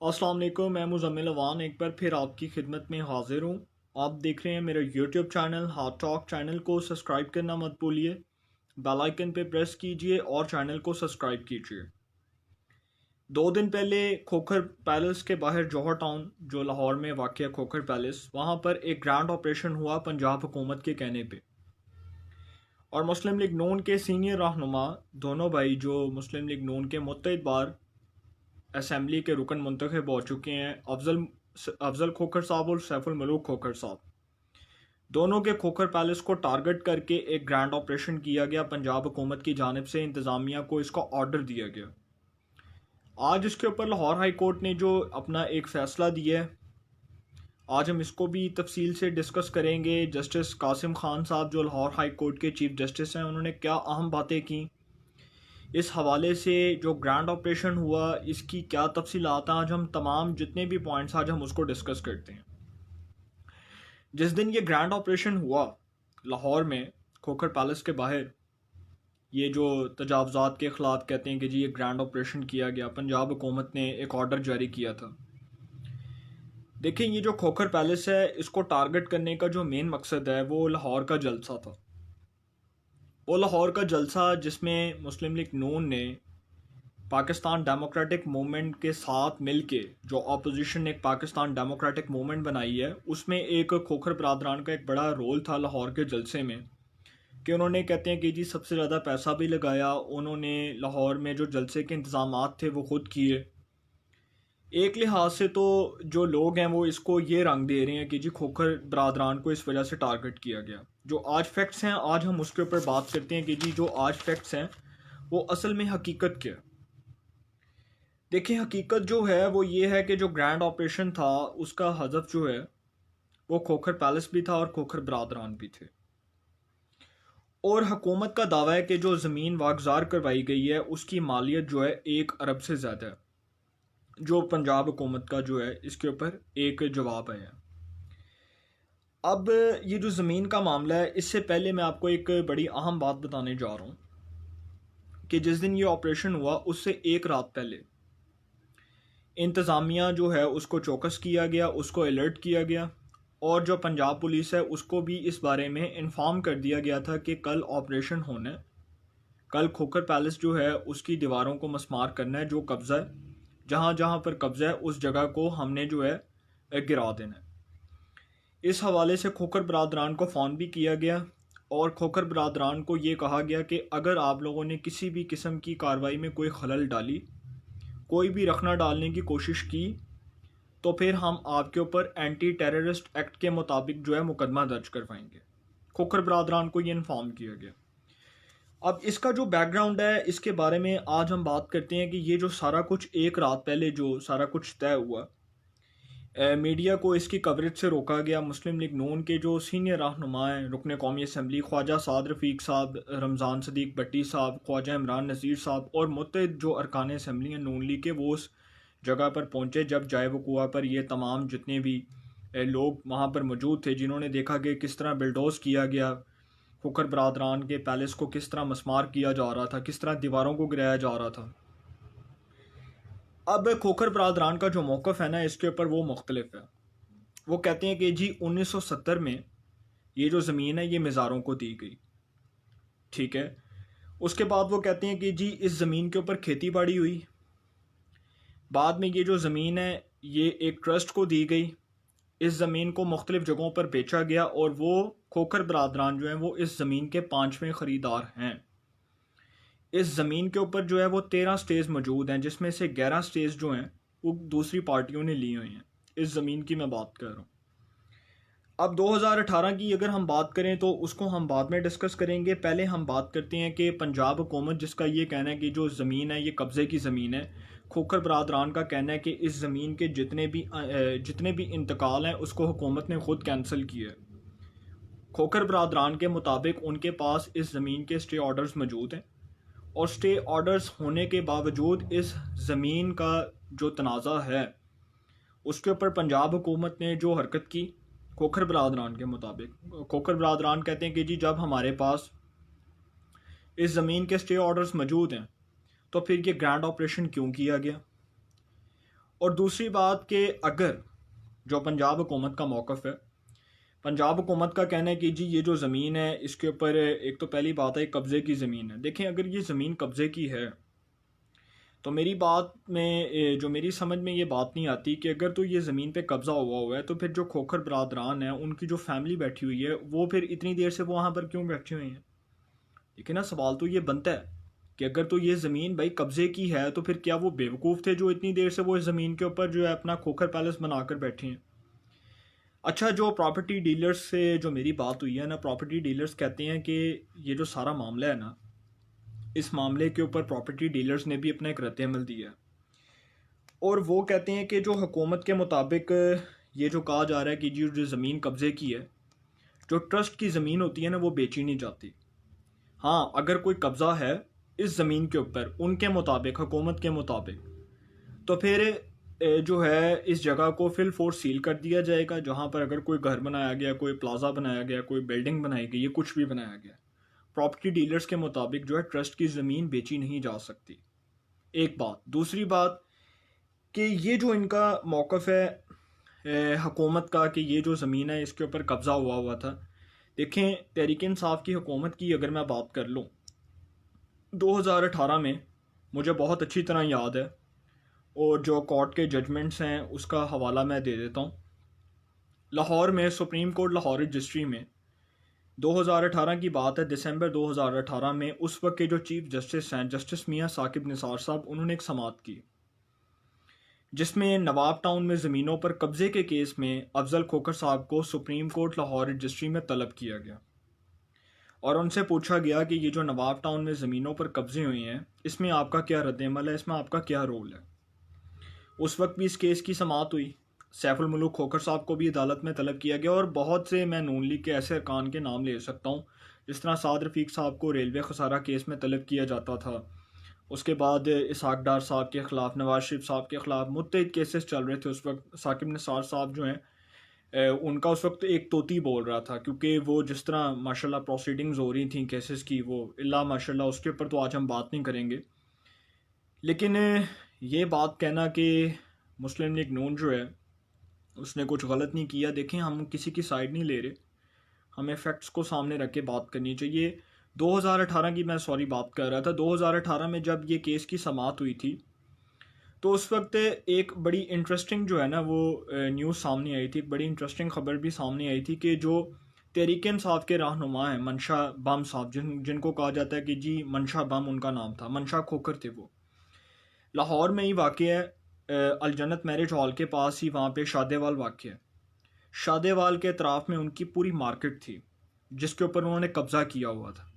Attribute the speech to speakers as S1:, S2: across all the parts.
S1: अस्सलाम वालेकुम, मैं मुज़म्मिल अवान एक बार फिर आपकी खिदमत में हाजिर हूँ। आप देख रहे हैं मेरा यूट्यूब चैनल हाट टॉक। चैनल को सब्सक्राइब करना मत भूलिए, बेल आइकन पे प्रेस कीजिए और चैनल को सब्सक्राइब कीजिए। 2 दिन पहले खोखर पैलेस के बाहर जौहर टाउन जो लाहौर में वाक़ खोखर पैलेस, वहाँ पर एक ग्रैंड ऑपरेशन हुआ पंजाब हुकूमत के कहने पे। और मुस्लिम लीग नून के सीनियर रहनुमा दोनों भाई जो मुस्लिम लीग नून के मुत्तहिद बार असम्बली के रुकन मुंतखब हो चुके हैं, अफजल खोखर साहब और सैफुल मलूक खोखर साहब, दोनों के खोखर पैलेस को टारगेट करके एक ग्रैंड ऑपरेशन किया गया। पंजाब हुकूमत की जानिब से इंतज़ामिया को इसका ऑर्डर दिया गया। आज इसके ऊपर लाहौर हाई कोर्ट ने जो अपना एक फ़ैसला दिया है, आज हम इसको भी तफसील से डिस्कस करेंगे। जस्टिस कासिम खान साहब जो लाहौर हाई कोर्ट के चीफ जस्टिस हैं, उन्होंने क्या अहम बातें की इस हवाले से। जो ग्रैंड ऑपरेशन हुआ इसकी क्या तफसीलात हैं, आज हम तमाम जितने भी पॉइंट्स आज हम उसको डिस्कस करते हैं। जिस दिन ये ग्रैंड ऑपरेशन हुआ लाहौर में खोखर पैलेस के बाहर, ये जो तजावज़ात के ख़िलाफ़ कहते हैं कि जी ये ग्रैंड ऑपरेशन किया गया, पंजाब हुकूमत ने एक ऑर्डर जारी किया था। देखें, ये जो खोखर पैलेस है इसको टारगेट करने का जो मेन मकसद है वो लाहौर का जलसा था। वो लाहौर का जलसा जिसमें मुस्लिम लीग नून ने पाकिस्तान डेमोक्रेटिक मूवमेंट के साथ मिलके जो अपोजिशन ने एक पाकिस्तान डेमोक्रेटिक मूवमेंट बनाई है, उसमें एक खोखर बरादरान का एक बड़ा रोल था लाहौर के जलसे में। कि उन्होंने कहते हैं कि जी सबसे ज़्यादा पैसा भी लगाया, उन्होंने लाहौर में जो जलसे के इंतज़ामात थे वो खुद किए। एक लिहाज से तो जो लोग हैं वो इसको ये रंग दे रहे हैं कि जी खोखर बरादरान को इस वजह से टारगेट किया गया। जो आज फैक्ट्स हैं आज हम उसके ऊपर बात करते हैं कि जी जो आज फैक्ट्स हैं वो असल में हकीकत क्या है। देखिए, हकीकत जो है वो ये है कि जो ग्रैंड ऑपरेशन था उसका हदफ जो है वो खोखर पैलेस भी था और खोखर बरादरान भी थे। और हुकूमत का दावा है कि जो ज़मीन वागजार करवाई गई है उसकी मालियत जो है 1 अरब से ज़्यादा है। जो पंजाब हुकूमत का जो है इसके ऊपर एक जवाब आया। अब ये जो ज़मीन का मामला है, इससे पहले मैं आपको एक बड़ी अहम बात बताने जा रहा हूँ कि जिस दिन ये ऑपरेशन हुआ उससे एक रात पहले इंतज़ामिया जो है उसको चौकस किया गया, उसको अलर्ट किया गया। और जो पंजाब पुलिस है उसको भी इस बारे में इन्फॉर्म कर दिया गया था कि कल ऑपरेशन होना है, कल खोखर पैलेस जो है उसकी दीवारों को मस्मार करना है। जो कब्ज़ा है, जहाँ जहाँ पर कब्ज़ा है उस जगह को हमने जो है गिरा देना है। इस हवाले से खोखर बरादरान को फ़ोन भी किया गया और खोखर बरादरान को ये कहा गया कि अगर आप लोगों ने किसी भी किस्म की कार्रवाई में कोई खलल डाली, कोई भी रखना डालने की कोशिश की, तो फिर हम आपके ऊपर एंटी टेररिस्ट एक्ट के मुताबिक जो है मुकदमा दर्ज करवाएंगे। खोखर बरादरान को ये इन्फॉर्म किया गया। अब इसका जो बैकग्राउंड है इसके बारे में आज हम बात करते हैं कि ये जो सारा कुछ एक रात पहले जो सारा कुछ तय हुआ, मीडिया को इसकी कवरेज से रोका गया। मुस्लिम लीग नून के जो सीनियर रहनुमा हैं, रुकन कौमी असम्बली ख्वाजा साद रफ़ीक साहब, रमज़ान सदीक भट्टी साहब, ख्वाजा इमरान नज़ीर साहब और मुत्तहिद जो अरकान असम्बली हैं नून लीग के, वो उस जगह पर पहुँचे जब जाए वक़ुआ पर ये तमाम जितने भी लोग वहाँ पर मौजूद थे, जिन्होंने देखा कि किस तरह बिल्डोज़ किया गया, खोखर बरादरान के पैलेस को किस तरह मस्मार किया जा रहा था, किस तरह दीवारों को गिराया जा रहा था। अब खोखर बरादरान का जो मौक़िफ़ है ना इसके ऊपर वो मुख्तलिफ है। वो कहते हैं कि जी 1970 में ये जो ज़मीन है ये मज़ारों को दी गई, ठीक है। उसके बाद वो कहते हैं कि जी इस ज़मीन के ऊपर खेती बाड़ी हुई, बाद में ये जो ज़मीन है ये एक ट्रस्ट को दी गई, इस ज़मीन को मुख्तलिफ़ जगहों पर बेचा गया और वो खोखर बरादरान जो हैं वो इस ज़मीन के 5वें ख़रीदार हैं। इस ज़मीन के ऊपर जो है वो 13 स्टेज मौजूद हैं, जिसमें से 11 स्टेज जो हैं वो दूसरी पार्टियों ने ली हुई हैं। इस ज़मीन की मैं बात कर रहा हूँ। अब 2018 की अगर हम बात करें तो उसको हम बाद में डिस्कस करेंगे। पहले हम बात करते हैं कि पंजाब हुकूमत जिसका ये कहना है कि जो ज़मीन है ये कब्ज़े की ज़मीन है, खोखर बरादरान का कहना है कि इस ज़मीन के जितने भी इंतकाल हैं उसको हुकूमत ने ख़ुद कैंसिल किया है। खोखर बरादरान के मुताबिक उनके पास इस ज़मीन के स्टे ऑर्डर्स मौजूद हैं और स्टे ऑर्डर्स होने के बावजूद इस ज़मीन का जो तनाज़ा है उसके ऊपर पंजाब हुकूमत ने जो हरकत की, खोखर बरादरान के मुताबिक, खोखर बरादरान कहते हैं कि जी जब हमारे पास इस ज़मीन के स्टे ऑर्डर्स मौजूद हैं तो फिर ये ग्रैंड ऑपरेशन क्यों किया गया। और दूसरी बात कि अगर जो पंजाब हुकूमत का मौक़िफ़ है, पंजाब हुकूमत का कहना है कि जी ये जो ज़मीन है इसके ऊपर एक तो पहली बात है कब्ज़े की ज़मीन है। देखें, अगर ये ज़मीन कब्ज़े की है तो मेरी बात में जो मेरी समझ में ये बात नहीं आती कि अगर तो ये ज़मीन पे कब्ज़ा हुआ है तो फिर जो खोखर बरादरान हैं उनकी जो फैमिली बैठी हुई है वो फिर इतनी देर से वो वहाँ पर क्यों बैठे हुए हैं। लेकिन ना सवाल तो ये बनता है कि अगर तो ये ज़मीन भाई कब्ज़े की है तो फिर क्या वो बेवकूफ़ थे जो इतनी देर से वो इस ज़मीन के ऊपर जो है अपना खोखर पैलेस बनाकर बैठे हैं। अच्छा, जो प्रॉपर्टी डीलर्स से जो मेरी बात हुई है ना, प्रॉपर्टी डीलर्स कहते हैं कि ये जो सारा मामला है ना, इस मामले के ऊपर प्रॉपर्टी डीलर्स ने भी अपना एक रद्द-ए-अमल दिया है और वो कहते हैं कि जो हुकूमत के मुताबिक ये जो कहा जा रहा है कि जो ज़मीन कब्ज़े की है, जो ट्रस्ट की ज़मीन होती है ना वो बेची नहीं जाती। हाँ, अगर कोई कब्ज़ा है इस ज़मीन के ऊपर उनके मुताबिक, हुकूमत के मुताबिक, तो फिर जो है इस जगह को फिल फोर्स सील कर दिया जाएगा। जहाँ पर अगर कोई घर बनाया गया, कोई प्लाज़ा बनाया गया, कोई बिल्डिंग बनाई गई है, कुछ भी बनाया गया, प्रॉपर्टी डीलर्स के मुताबिक जो है ट्रस्ट की ज़मीन बेची नहीं जा सकती। एक बात। दूसरी बात कि ये जो इनका मौक़िफ़ है हुकूमत का कि ये जो ज़मीन है इसके ऊपर कब्ज़ा हुआ था। देखें, तहरीक इंसाफ की हुकूमत की अगर मैं बात कर लूँ, 2018 में मुझे बहुत अच्छी तरह याद है और जो कोर्ट के जजमेंट्स हैं उसका हवाला मैं दे देता हूँ। लाहौर में सुप्रीम कोर्ट लाहौर रजिस्ट्री में 2018 की बात है, दिसंबर 2018 में उस वक्त के जो चीफ जस्टिस हैं जस्टिस मियां साकिब निसार साहब, उन्होंने एक समाअत की जिसमें नवाब टाउन में ज़मीनों पर कब्ज़े के केस में अफजल खोखर साहब को सुप्रीम कोर्ट लाहौर रजिस्ट्री में तलब किया गया और उनसे पूछा गया कि ये जो नवाब टाउन में ज़मीनों पर कब्ज़े हुए हैं इसमें आपका क्या रद्द-ए-अमल है, इसमें आपका क्या रोल है। उस वक्त भी इस केस की समाअत हुई। सैफुल मुल्क खोखर साहब को भी अदालत में तलब किया गया और बहुत से मैं नून लीग के ऐसे अरकान के नाम ले सकता हूँ, जिस तरह साद रफ़ीक साहब को रेलवे खसारा केस में तलब किया जाता था। उसके बाद इसहाक डार साहब के ख़िलाफ़, नवाज शरीफ साहब के ख़िलाफ़ मुत्तइद केसेस चल रहे थे। उस वक्त साकिब निसार साहब जो हैं उनका उस वक्त एक तोती बोल रहा था, क्योंकि वो जिस तरह माशाल्लाह प्रोसीडिंग्स हो रही थी केसेस की, वो इल्ला माशाल्लाह, उसके ऊपर तो आज हम बात नहीं करेंगे। लेकिन ये बात कहना कि मुस्लिम लीग नून जो है उसने कुछ गलत नहीं किया, देखें हम किसी की साइड नहीं ले रहे, हमें फैक्ट्स को सामने रख के बात करनी चाहिए। 2018 की मैं बात कर रहा था। 2018 में जब ये केस की समाअत हुई थी तो उस वक्त एक बड़ी इंटरेस्टिंग जो है ना वो न्यूज़ सामने आई थी, एक बड़ी इंटरेस्टिंग खबर भी सामने आई थी कि जो तहरीक इंसाफ के रहनुमा हैं मंशा बम साहब, जिनको कहा जाता है कि जी मंशा बम उनका नाम था, मंशा खोखर थे, वो लाहौर में ही वाक़ है, अलजन्नत मैरिज हॉल के पास ही वहाँ पे शादेवाल वाक़ है। शादेवाल के अतराफ़ में उनकी पूरी मार्केट थी जिसके ऊपर उन्होंने कब्ज़ा किया हुआ था।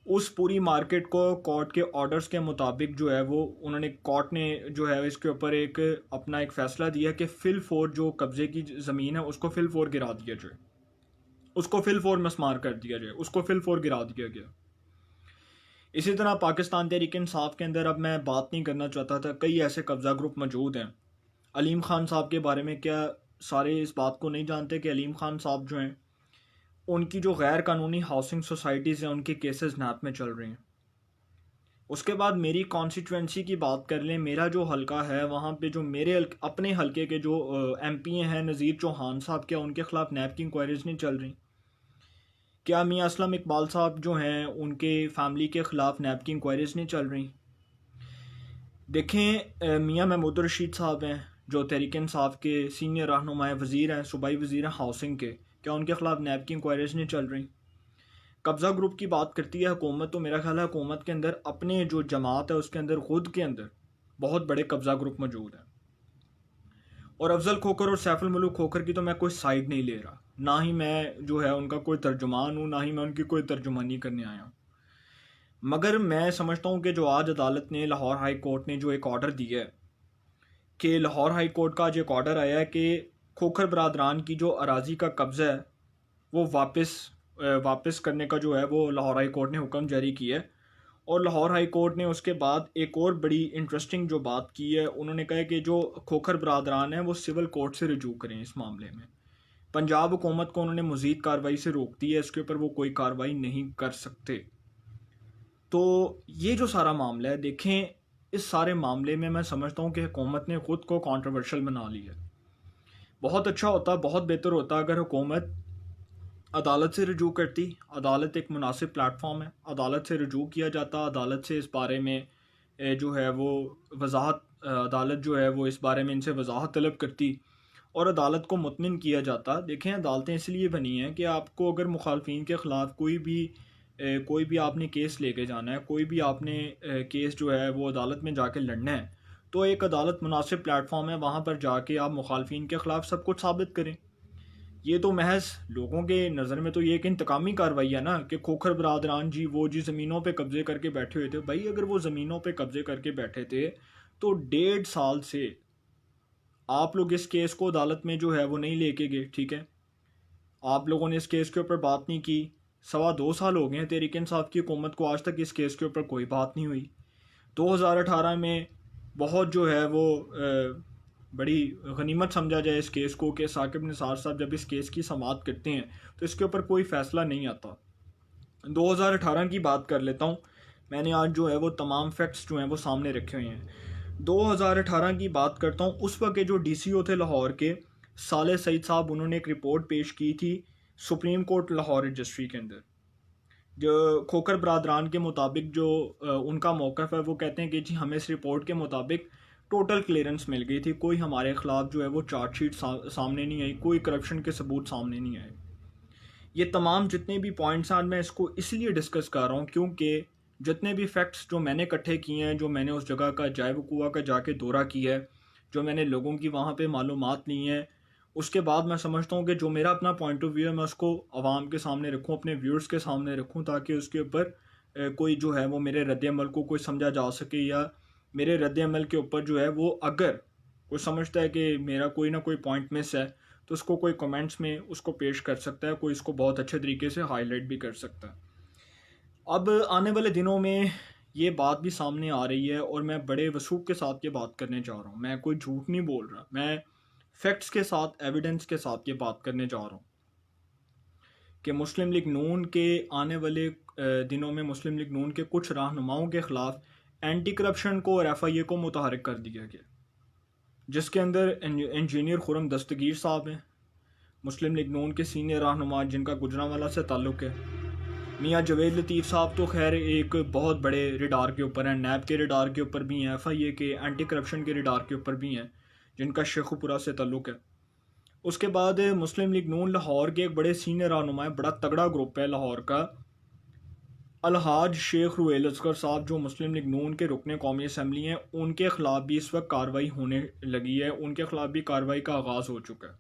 S1: उस पूरी मार्केट को कोर्ट के ऑर्डर्स के मुताबिक जो है वो उन्होंने, कोर्ट ने जो है इसके ऊपर एक अपना एक फ़ैसला दिया कि फिल फोर जो कब्ज़े की ज़मीन है उसको फिल फोर गिरा दिया जाए, उसको फिल फोर मस्मार कर दिया जाए, उसको फिल फोर गिरा दिया गया। इसी तरह पाकिस्तान तहरीक इंसाफ के अंदर, अब मैं बात नहीं करना चाहता था, कई ऐसे कब्ज़ा ग्रुप मौजूद हैं। अलीम ख़ान साहब के बारे में क्या सारे इस बात को नहीं जानते कि अलीम ख़ान साहब जो हैं उनकी जो गैर कानूनी हाउसिंग सोसाइटीज़ हैं उनके केसेस नैप में चल रहे हैं। उसके बाद मेरी कॉन्स्टिट्यूंसी की बात कर लें, मेरा जो हलका है वहाँ पे जो मेरे अपने हलके के जो MP हैं नज़ीर चौहान साहब, क्या उनके ख़िलाफ़ नैप की इंक्वायरीज़ नहीं चल रही? क्या मियाँ असलम इकबाल साहब जो हैं उनके फैमिली के ख़िलाफ़ नैप की इंक्वायरीज़ नहीं चल रही? देखें, मियाँ महमूद रशीद साहब हैं जो तहरीक इंसाफ के सीनियर रहनुमाए वज़ीर हैं, सूबाई वज़ीर हैं हाउसिंग के, क्या उनके ख़िलाफ़ नैब की इंक्वायरीज़ नहीं चल रही? कब्ज़ा ग्रुप की बात करती है हुकूमत, तो मेरा ख्याल है हुकूमत के अंदर अपने जो जमात है उसके अंदर खुद के अंदर बहुत बड़े कब्ज़ा ग्रुप मौजूद हैं। और अफजल खोखर और सैफुल मुल्क खोखर की तो मैं कोई साइड नहीं ले रहा, ना ही मैं जो है उनका कोई तर्जुमान हूँ, ना ही मैं उनकी कोई तर्जुमानी करने आया हूँ। मगर मैं समझता हूँ कि जो आज अदालत ने, लाहौर हाई कोर्ट ने जो एक ऑर्डर दिया है कि लाहौर हाई कोर्ट का आज एक ऑर्डर आया है कि खोखर बरादरान की जो अराज़ी का कब्ज़ा है वो वापस करने का जो है वो लाहौर हाई कोर्ट ने हुक्म जारी किया है। और लाहौर हाई कोर्ट ने उसके बाद एक और बड़ी इंटरेस्टिंग जो बात की है, उन्होंने कहा है कि जो खोखर बरादरान है वो सिविल कोर्ट से रजू करें इस मामले में। पंजाब हुकूमत को उन्होंने मज़ीद कार्रवाई से रोक दी है, इसके ऊपर वो कोई कार्रवाई नहीं कर सकते। तो ये जो सारा मामला है, देखें इस सारे मामले में मैं समझता हूँ कि हुकूमत ने ख़ुद को कंट्रोवर्शियल बना लिया। बहुत अच्छा होता, बहुत बेहतर होता अगर हुकूमत अदालत से रजू करती। अदालत एक मुनासिब प्लेटफॉर्म है, अदालत से रजू किया जाता, अदालत से इस बारे में जो है वो वजाहत, अदालत जो है वो इस बारे में इनसे वजाहत तलब करती और अदालत को मुतमिन किया जाता। देखें, अदालतें इसलिए बनी हैं कि आपको अगर मुखालफिन के ख़िलाफ़ कोई भी आपने केस लेके जाना है, कोई भी आपने केस जो है वो अदालत में जाके लड़ना है, तो एक अदालत मुनासिब प्लेटफॉर्म है, वहाँ पर जाके आप मुखालफिन के ख़िलाफ़ सब कुछ साबित करें। ये तो महज लोगों के नज़र में तो ये एक इंतकामी कार्रवाई है ना कि खोखर बरादरान जी वो जी ज़मीनों पे कब्ज़े करके बैठे हुए थे। भाई अगर वो ज़मीनों पे कब्ज़े करके बैठे थे तो 1.5 साल से आप लोग इस केस को अदालत में जो है वो नहीं लेके गए, ठीक है। आप लोगों ने इस केस के ऊपर बात नहीं की। 2.25 साल हो गए हैं तहरीक इंसाफ की हुकूमत को, आज तक इस केस के ऊपर कोई बात नहीं हुई। 2018 में बहुत जो है वो बड़ी गनीमत समझा जाए इस केस को कि साकिब निसार साहब जब इस केस की समाअत करते हैं तो इसके ऊपर कोई फ़ैसला नहीं आता। 2018 की बात कर लेता हूँ, मैंने आज जो है वो तमाम फैक्ट्स जो हैं वो सामने रखे हुए हैं। 2018 की बात करता हूँ, उस वक्त के जो DCO थे लाहौर के, साले सईद साहब, उन्होंने एक रिपोर्ट पेश की थी सुप्रीम कोर्ट लाहौर रजिस्ट्री के अंदर। जो खोखर बरादरान के मुताबिक जो उनका मौक़िफ़ है, वो कहते हैं कि जी हमें इस रिपोर्ट के मुताबिक टोटल क्लियरेंस मिल गई थी, कोई हमारे ख़िलाफ़ जो है वो चार्जशीट सामने नहीं आई, कोई करप्शन के सबूत सामने नहीं आए। ये तमाम जितने भी पॉइंट्स हैं, मैं इसको इसलिए डिस्कस कर रहा हूँ क्योंकि जितने भी फैक्ट्स जो मैंने इकट्ठे किए हैं, जो मैंने उस जगह का जाए वकूआ का जाके दौरा किया है, जो मैंने लोगों की वहाँ पे मालूमात ली हैं, उसके बाद मैं समझता हूँ कि जो मेरा अपना पॉइंट ऑफ व्यू है मैं उसको आवाम के सामने रखूँ, अपने व्यूअर्स के सामने रखूँ, ताकि उसके ऊपर कोई जो है वो मेरे रद्द-ए-अमल को कोई समझा जा सके, या मेरे रद्द-ए-अमल के ऊपर जो है वो अगर कोई समझता है कि मेरा कोई ना कोई पॉइंट मिस है तो उसको कोई कमेंट्स में उसको पेश कर सकता है, कोई इसको बहुत अच्छे तरीके से हाईलाइट भी कर सकता है। अब आने वाले दिनों में ये बात भी सामने आ रही है और मैं बड़े वसूख के साथ ये बात करने जा रहा हूँ, मैं कोई झूठ नहीं बोल रहा, मैं फैक्ट्स के साथ, एविडेंस के साथ ये बात करने जा रहा हूँ कि मुस्लिम लीग नून के आने वाले दिनों में मुस्लिम लीग नून के कुछ रहनुमाओं के ख़िलाफ़ एंटी करप्शन को और FIA को मुतहरिक कर दिया गया, जिसके अंदर इंजीनियर खुरम दस्तगीर साहब हैं, मुस्लिम लीग नून के सीनियर रहनुमा जिनका गुजरांवाला से ताल्लुक़ है। मियाँ जवेद लतीफ़ साहब तो खैर एक बहुत बड़े रिडार के ऊपर हैं, नैब के रिडार के ऊपर भी हैं, FIA के एंटी करप्शन के रिडार के ऊपर भी हैं, जिनका शेखुपुरा से ताल्लुक़ है। उसके बाद मुस्लिम लीग नून लाहौर के एक बड़े सीनियर रहनुमा है, बड़ा तगड़ा ग्रुप है लाहौर का, अलहाज शेख रुएल असगर साहब, जो मुस्लिम लीग नून के रुकने कौमी असम्बली हैं, उनके ख़िलाफ़ भी इस वक्त कार्रवाई होने लगी है, उनके ख़िलाफ़ भी कार्रवाई का आगाज़ हो चुका है।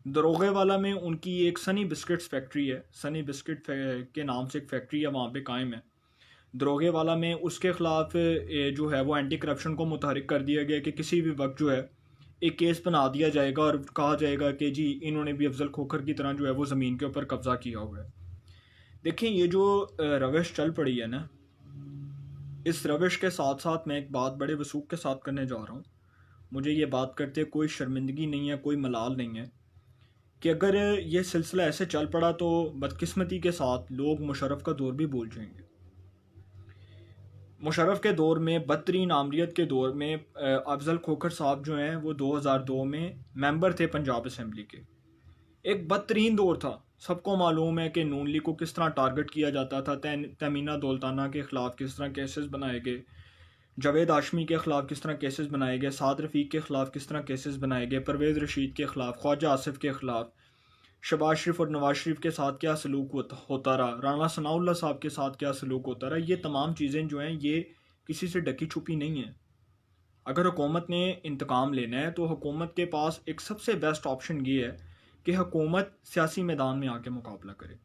S1: दरोगे वाला में उनकी एक सनी बिस्किट्स फैक्ट्री है, सनी बिस्किट के नाम से एक फैक्ट्री है वहाँ पे कायम है दरोगे वाला में, उसके ख़िलाफ़ जो है वो एंटी करप्शन को मुतहरिक कर दिया गया कि किसी भी वक्त जो है एक केस बना दिया जाएगा और कहा जाएगा कि जी इन्होंने भी अफजल खोखर की तरह जो है वो ज़मीन के ऊपर कब्ज़ा किया हुआ है। देखें, ये जो रविश चल पड़ी है ना, इस रविश के साथ साथ मैं एक बात बड़े वसूख के साथ करने जा रहा हूँ। मुझे ये बात करते कोई शर्मिंदगी नहीं है, कोई मलाल नहीं है कि अगर ये सिलसिला ऐसे चल पड़ा तो बदकिस्मती के साथ लोग मुशर्रफ का दौर भी भूल जाएंगे। मुशर्रफ के दौर में, बदतरीन आमरीत के दौर में, अफजल खोखर साहब जो हैं वो 2002 में मेंबर थे पंजाब असम्बली के। एक बदतरीन दौर था, सबको मालूम है कि नून लीग को किस तरह टारगेट किया जाता था, तमीना दौलताना के ख़िलाफ़ किस तरह केसेस बनाए गए, जावेद हाशमी के ख़िलाफ़ किस तरह केसेस बनाए गए, साद रफ़ीक के ख़िलाफ़ किस तरह केसेस बनाए गए, परवेज़ रशीद के ख़िलाफ़, ख्वाजा आसिफ के ख़िलाफ़, शहबाज शरीफ और नवाज शरीफ के साथ क्या सलूक होता रहा, राना सनाउल्लाह साहब के साथ क्या सलूक होता रहा। ये तमाम चीज़ें जो हैं ये किसी से ढकी छुपी नहीं है। अगर हुकूमत ने इंतकाम लेना है तो हुकूमत के पास एक सबसे बेस्ट ऑप्शन ये है कि हुकूमत सियासी मैदान में आके मुकाबला करे।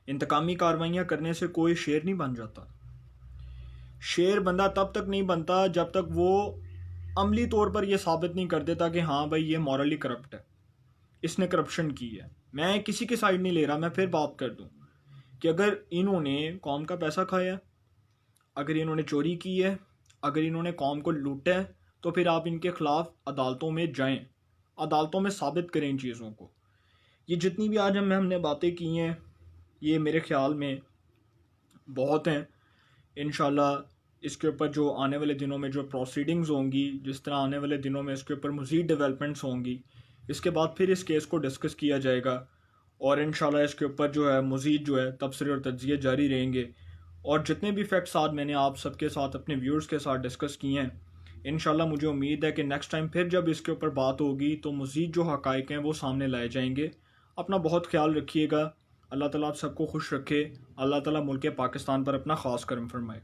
S1: इंतकामी कार्रवाइयाँ करने से कोई शेर नहीं बन जाता। शेर बंदा तब तक नहीं बनता जब तक वो अमली तौर पर यह साबित नहीं कर देता कि हाँ भाई ये मॉरली करप्ट है, इसने करप्शन की है। मैं किसी की साइड नहीं ले रहा, मैं फिर बात कर दूं कि अगर इन्होंने कौम का पैसा खाया, अगर इन्होंने चोरी की है, अगर इन्होंने कौम को लूटा है, तो फिर आप इनके ख़िलाफ़ अदालतों में जाएं, अदालतों में साबित करें इन चीज़ों को। ये जितनी भी आज हमने बातें की हैं ये मेरे ख़्याल में बहुत हैं। इंशाल्लाह इसके ऊपर जो आने वाले दिनों में जो प्रोसीडिंग्स होंगी, जिस तरह आने वाले दिनों में इसके ऊपर मज़ीद डेवलपमेंट्स होंगी, इसके बाद फिर इस केस को डिस्कस किया जाएगा और इंशाल्लाह इसके ऊपर जो है मज़ीद जो है तबसरे और तज्ज़िये जारी रहेंगे। और जितने भी फैक्ट्स आज मैंने आप सबके साथ अपने व्यूअर्स के साथ डिस्कस किए हैं, इंशाल्लाह मुझे उम्मीद है कि नेक्स्ट टाइम फिर जब इसके ऊपर बात होगी तो मज़ीद जो हक़ाइक़ हैं वो सामने लाए जाएंगे। अपना बहुत ख्याल रखिएगा। अल्लाह ताला आप सबको खुश रखे। अल्लाह ताला मुल्क पाकिस्तान पर अपना ख़ास करम फरमाए।